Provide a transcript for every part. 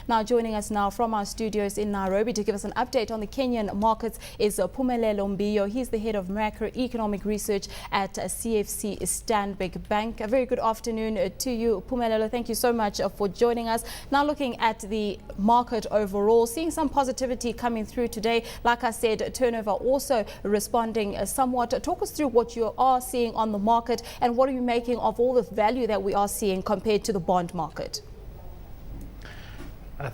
Now joining us now from our studios in Nairobi to give us an update on the Kenyan markets is Phumelele Mbiyo. He's the head of macroeconomic research at CFC Stanbic Bank. A very good afternoon to you, Phumelele. Thank you so much for joining us. Now looking at the market overall, seeing some positivity coming through today. Like I said, turnover also responding somewhat. Talk us through what you are seeing on the market and what are you making of all the value that we are seeing compared to the bond market?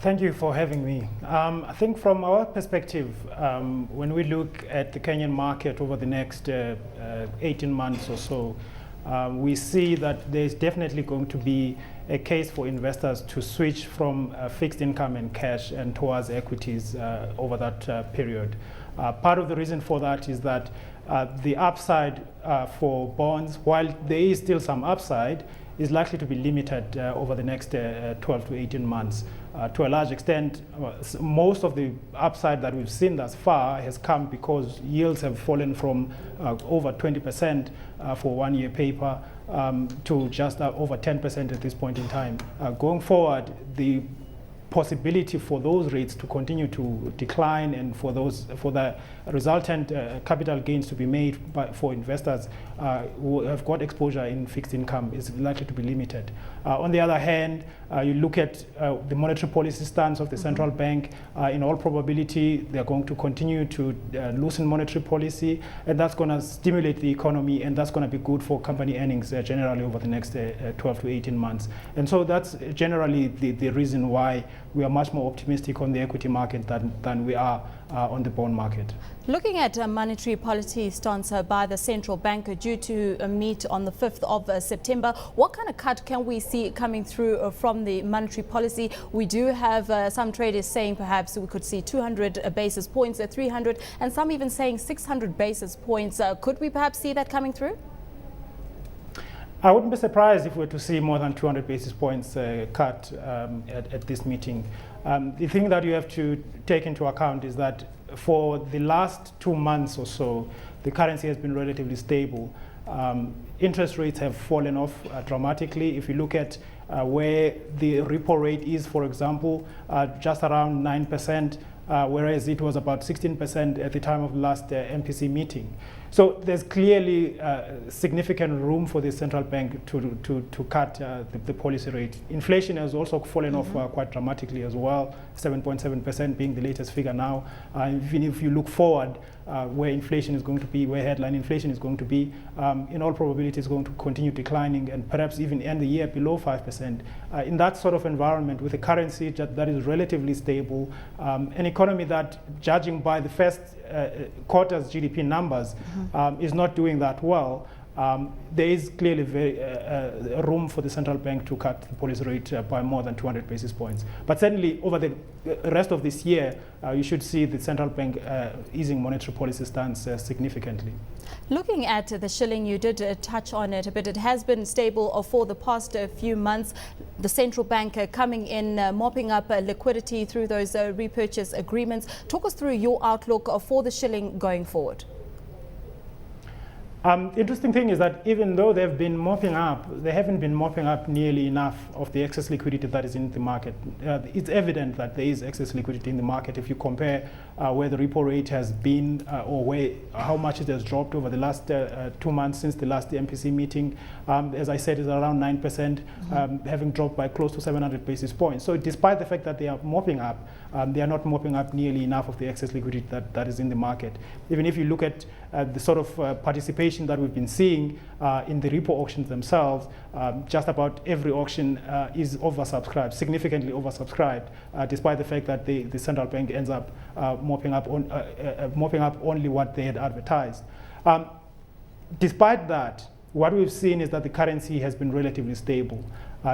Thank you for having me. I think from our perspective, when we look at the Kenyan market over the next 18 months or so, we see that there's definitely going to be a case for investors to switch from fixed income and cash and towards equities over that period. Part of the reason for that is that the upside for bonds, while there is still some upside, is likely to be limited over the next 12 to 18 months. To a large extent, most of the upside that we've seen thus far has come because yields have fallen from over 20% for one-year paper to just over 10% at this point in time. Going forward, the possibility for those rates to continue to decline and for the resultant capital gains to be made for investors who have got exposure in fixed income is likely to be limited. On the other hand, you look at the monetary policy stance of the central bank. In all probability, they're going to continue to loosen monetary policy, and that's going to stimulate the economy, and that's going to be good for company earnings generally over the next 12 to 18 months. And so that's generally the reason why we are much more optimistic on the equity market than we are on the bond market. Looking at a monetary policy stance by the central bank due to meet on the 5th of September, what kind of cut can we see coming through from the monetary policy? We do have some traders saying perhaps we could see 200 basis points, 300, and some even saying 600 basis points. Could we perhaps see that coming through? I wouldn't be surprised if we were to see more than 200 basis points cut at this meeting. The thing that you have to take into account is that for the last 2 months or so, the currency has been relatively stable. Interest rates have fallen off dramatically. If you look at where the repo rate is, for example, just around 9%, whereas it was about 16% at the time of the last MPC meeting. So there's clearly significant room for the central bank to cut the policy rate. Inflation has also fallen off quite dramatically as well, 7.7% being the latest figure now. Even if you look forward, where inflation is going to be, where headline inflation is going to be, in all probability is going to continue declining and perhaps even end the year below 5%. In that sort of environment, with a currency that is relatively stable, an economy that, judging by the first quarter's GDP numbers, is not doing that well, there is clearly room for the central bank to cut the policy rate by more than 200 basis points. But certainly over the rest of this year, you should see the central bank easing monetary policy stance significantly. Looking at the shilling, you did touch on it a bit. It has been stable for the past few months. The central bank coming in, mopping up liquidity through those repurchase agreements. Talk us through your outlook for the shilling going forward. Interesting thing is that even though they've been mopping up, they haven't been mopping up nearly enough of the excess liquidity that is in the market. It's evident that there is excess liquidity in the market if you compare where the repo rate has been or how much it has dropped over the last 2 months since the last MPC meeting. As I said, it's around 9%, having dropped by close to 700 basis points. So despite the fact that they are mopping up, they are not mopping up nearly enough of the excess liquidity that is in the market. Even if you look at the sort of participation that we've been seeing in the repo auctions themselves, just about every auction is oversubscribed, significantly oversubscribed, despite the fact that the central bank ends up mopping up only what they had advertised. Despite that, what we've seen is that the currency has been relatively stable.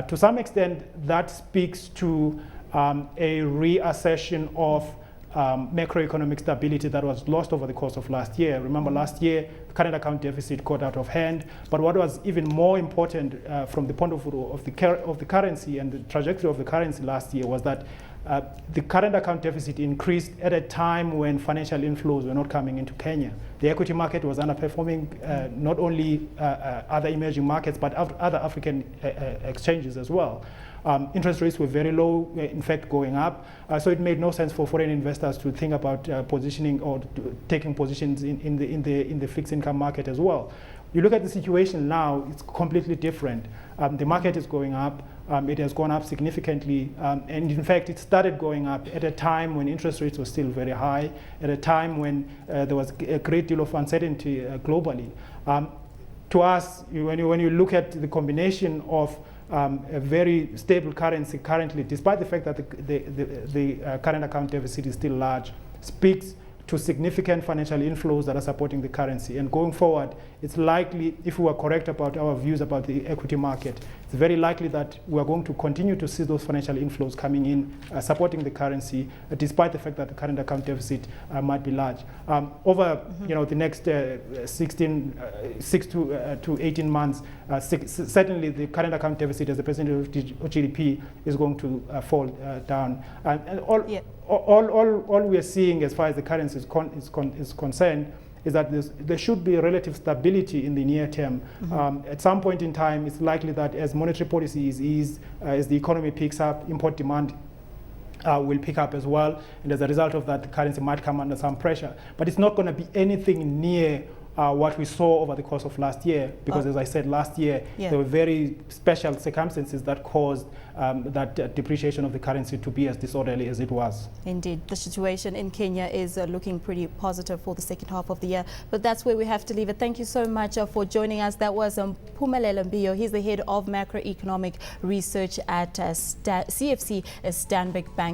To some extent, that speaks to a reassession of macroeconomic stability that was lost over the course of last year. Remember, last year, the current account deficit got out of hand. But what was even more important from the point of view of the currency and the trajectory of the currency last year was that the current account deficit increased at a time when financial inflows were not coming into Kenya. The equity market was underperforming not only other emerging markets, but other African exchanges as well. Interest rates were very low, in fact going up, so it made no sense for foreign investors to think about positioning or taking positions in the fixed income market as well. You look at the situation now, it's completely different. The market is going up. It has gone up significantly, and in fact it started going up at a time when interest rates were still very high, at a time when there was a great deal of uncertainty globally. To us, when you look at the combination of a very stable currency currently, despite the fact that the current account deficit is still large, speaks to significant financial inflows that are supporting the currency. And going forward, it's likely, if we are correct about our views about the equity market, it's very likely that we are going to continue to see those financial inflows coming in, supporting the currency, despite the fact that the current account deficit might be large. Over the next 6 to 18 months, certainly the current account deficit as a percentage of GDP is going to fall down. All we are seeing as far as the currency is concerned is that there should be relative stability in the near term. At some point in time, it's likely that as monetary policy is eased, as the economy picks up, import demand will pick up as well, and as a result of that, the currency might come under some pressure. But it's not going to be anything near what we saw over the course of last year, because as I said, last year there were very special circumstances that caused that depreciation of the currency to be as disorderly as it was. Indeed, the situation in Kenya is looking pretty positive for the second half of the year, but that's where we have to leave it. Thank you so much for joining us. That was Phumelele Mbiyo. He's the head of macroeconomic research at CFC Stanbic Bank.